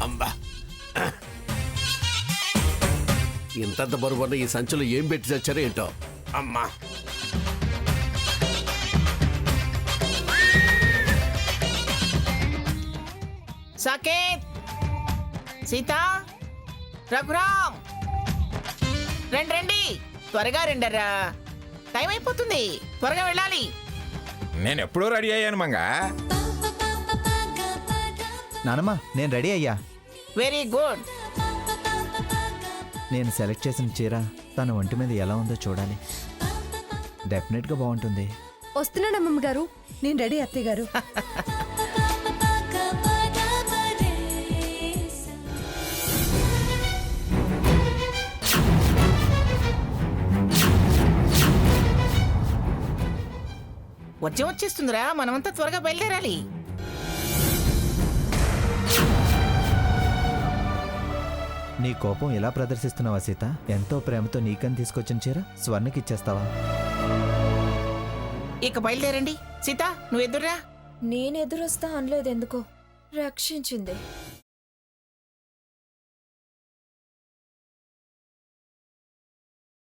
అంబా, ఇంతంత బరువున్న ఈ సంచులు ఏం పెట్టి తెచ్చారో ఏంటో. అమ్మా, సాకేత్, సీత, రఘురామ్, రండి రండి, త్వరగా రండర్రా, టైం అయిపోతుంది, త్వరగా వెళ్ళాలి. నేను ఎప్పుడూ రెడీ అయ్యాను మంగా. నానమ్మ నేను రెడీ అయ్యా. Very good. నేను సెలెక్ట్ చేసిన చీర తన ఒంటి మీద ఎలా ఉందో చూడాలి. డెఫినెట్గా బాగుంటుంది. వస్తున్నానమ్మమ్మ గారు, నేను రెడీ అత్తయ్య గారు. వచ్చేస్తుందిరా, మనమంతా త్వరగా బయలుదేరాలి. నీ కోపం ఎలా ప్రదర్శిస్తున్నావా సీత? ఎంతో ప్రేమతో నీకని తీసుకొచ్చిన చీర స్వర్ణకి ఇచ్చేస్తావా? ఇక బయలుదేరండి. సీత, నువ్వు ఎదురురా. నేను ఎదురొస్తా అనలేదు, ఎందుకో రక్షించింది.